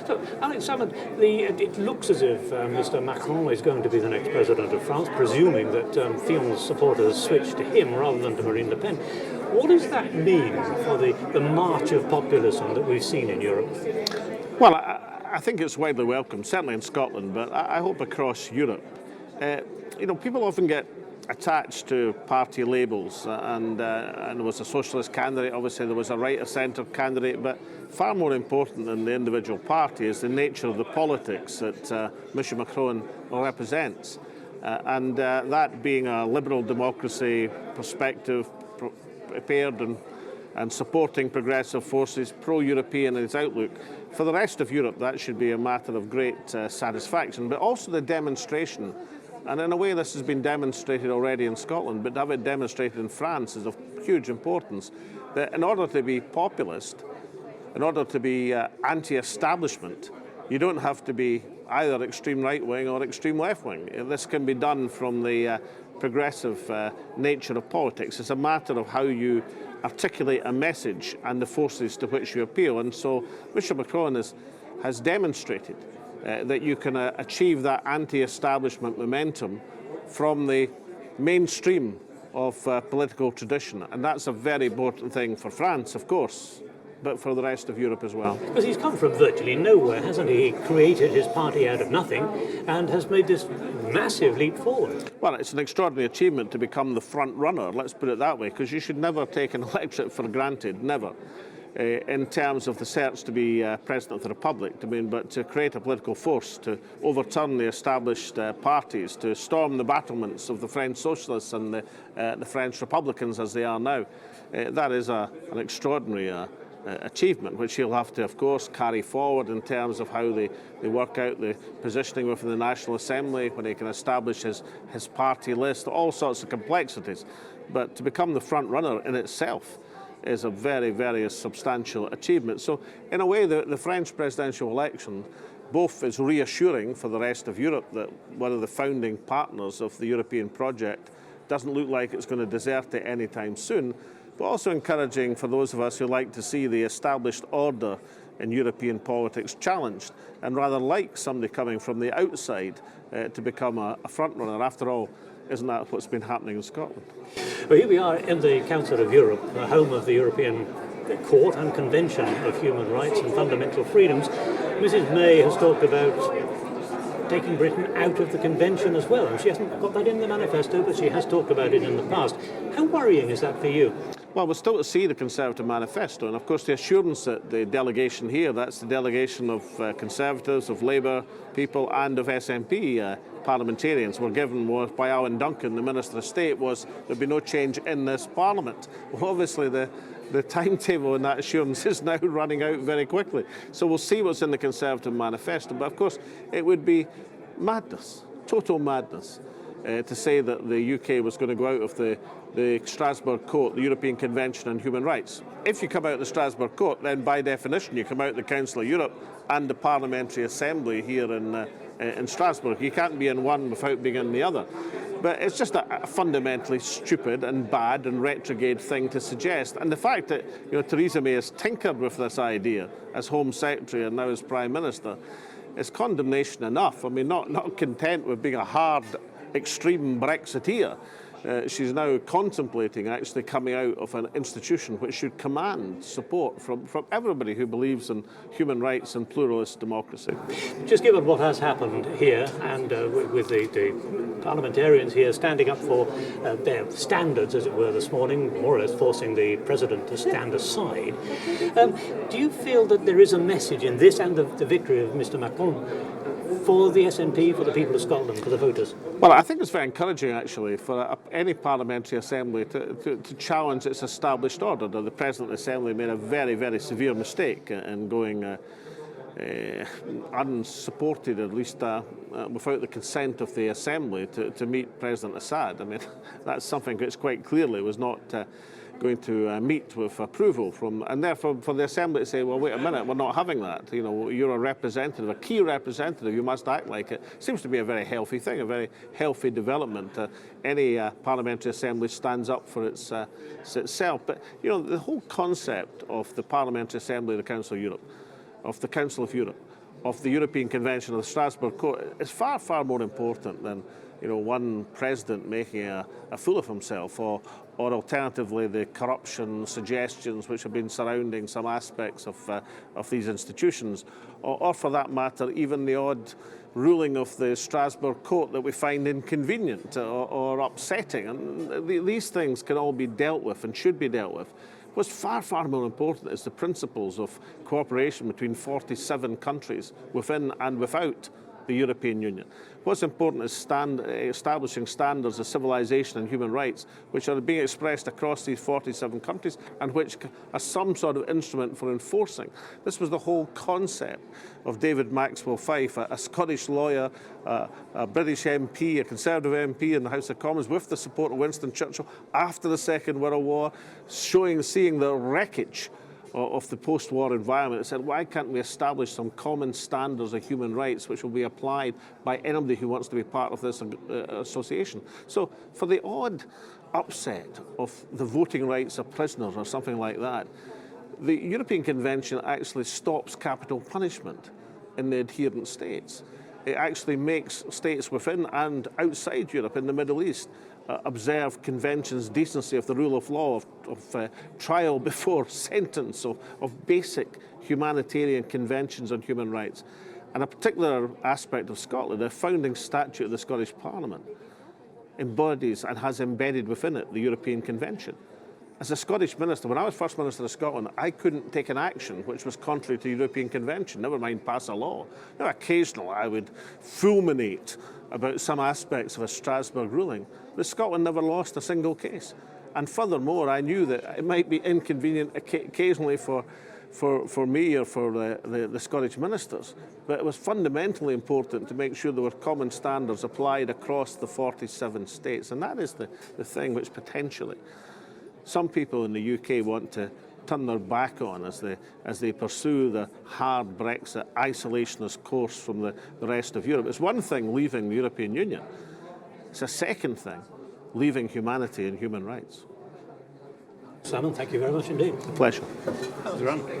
So, Alex Salmond, it looks as if Mr. Macron is going to be the next president of France, presuming that Fillon's supporters switch to him rather than to Marine Le Pen. What does that mean for the march of populism that we've seen in Europe? Well, I think it's widely welcome, certainly in Scotland, but I hope across Europe. People often get attached to party labels, and there was a socialist candidate, obviously there was a right of centre candidate, but far more important than the individual party is the nature of the politics that Mr. Macron represents. That being a liberal democracy perspective, prepared and supporting progressive forces, pro-European in its outlook. For the rest of Europe, that should be a matter of great satisfaction, but also the demonstration. And in a way, this has been demonstrated already in Scotland, but to have it demonstrated in France is of huge importance. That in order to be populist, in order to be anti-establishment, you don't have to be either extreme right-wing or extreme left-wing. This can be done from the progressive nature of politics. It's a matter of how you articulate a message and the forces to which you appeal. And so Mr. Macron has demonstrated that you can achieve that anti-establishment momentum from the mainstream of political tradition. And that's a very important thing for France, of course, but for the rest of Europe as well. Because he's come from virtually nowhere, hasn't he? He created his party out of nothing and has made this massive leap forward. Well, it's an extraordinary achievement to become the front runner, let's put it that way, because you should never take an electorate for granted, never. In terms of the search to be President of the Republic, but to create a political force, to overturn the established parties, to storm the battlements of the French socialists and the French Republicans as they are now. That is an extraordinary achievement, which he'll have to, of course, carry forward in terms of how they work out the positioning within the National Assembly, when he can establish his party list, all sorts of complexities. But to become the front runner in itself is a very, very substantial achievement. So, in a way, the French presidential election both is reassuring for the rest of Europe that one of the founding partners of the European project doesn't look like it's going to desert it anytime soon, but also encouraging for those of us who like to see the established order in European politics challenged and rather like somebody coming from the outside to become a front-runner. After all, isn't that what's been happening in Scotland? Well, here we are in the Council of Europe, the home of the European Court and Convention of Human Rights and Fundamental Freedoms. Mrs. May has talked about taking Britain out of the Convention as well, and she hasn't got that in the manifesto, but she has talked about it in the past. How worrying is that for you? Well, we're still to see the Conservative manifesto, and of course the assurance that the delegation here, that's the delegation of Conservatives, of Labour people and of SNP parliamentarians were given by Alan Duncan, the Minister of State, was there'd be no change in this Parliament. Well, obviously the timetable in that assurance is now running out very quickly. So we'll see what's in the Conservative manifesto, but of course it would be madness, total madness, to say that the UK was going to go out of the Strasbourg Court, the European Convention on Human Rights. If you come out of the Strasbourg Court, then by definition you come out of the Council of Europe and the Parliamentary Assembly here in Strasbourg. You can't be in one without being in the other. But it's just a fundamentally stupid and bad and retrograde thing to suggest. And the fact that Theresa May has tinkered with this idea as Home Secretary and now as Prime Minister is condemnation enough. I mean, not content with being a hard, extreme Brexiteer. She's now contemplating actually coming out of an institution which should command support from everybody who believes in human rights and pluralist democracy. Just given what has happened here and with the parliamentarians here standing up for their standards, as it were, this morning, more or less forcing the President to stand aside, do you feel that there is a message in this and the victory of Mr. Macron for the SNP, for the people of Scotland, for the voters? Well, I think it's very encouraging, actually, for any parliamentary assembly to challenge its established order. The President of the Assembly made a very, very severe mistake in going unsupported, at least without the consent of the Assembly, to meet President Assad. I mean, that's something which quite clearly was not going to meet with approval from, and therefore for the Assembly to say, well, wait a minute, we're not having that. You're a representative, a key representative, you must act like it. Seems to be a very healthy thing, a very healthy development. Any parliamentary assembly stands up for itself. But, the whole concept of the Parliamentary Assembly of the Council of Europe, of the Council of Europe, of the European Convention of the Strasbourg Court is far, far more important than one president making a fool of himself, or alternatively the corruption suggestions which have been surrounding some aspects of these institutions, or for that matter even the odd ruling of the Strasbourg Court that we find inconvenient or upsetting. And these things can all be dealt with and should be dealt with. What's far, far more important is the principles of cooperation between 47 countries within and without the European Union. What's important is establishing standards of civilization and human rights which are being expressed across these 47 countries and which are some sort of instrument for enforcing. This was the whole concept of David Maxwell Fyfe, a Scottish lawyer, a British MP, a Conservative MP in the House of Commons with the support of Winston Churchill after the Second World War, seeing the wreckage of the post-war environment. It said, why can't we establish some common standards of human rights which will be applied by anybody who wants to be part of this association? So for the odd upset of the voting rights of prisoners or something like that, the European Convention actually stops capital punishment in the adherent states. It actually makes states within and outside Europe, in the Middle East, observe conventions, decency of the rule of law, of trial before sentence, of basic humanitarian conventions on human rights. And a particular aspect of Scotland, the founding statute of the Scottish Parliament, embodies and has embedded within it the European Convention. As a Scottish minister, when I was First Minister of Scotland, I couldn't take an action which was contrary to the European Convention, never mind pass a law. Now, occasionally I would fulminate about some aspects of a Strasbourg ruling, but Scotland never lost a single case. And furthermore, I knew that it might be inconvenient occasionally for me or for the Scottish ministers, but it was fundamentally important to make sure there were common standards applied across the 47 states. And that is the thing which potentially some people in the UK want to turn their back on as they pursue the hard Brexit isolationist course from the rest of Europe. It's one thing leaving the European Union. It's a second thing leaving humanity and human rights. Salmond, thank you very much indeed. A pleasure. That was a run.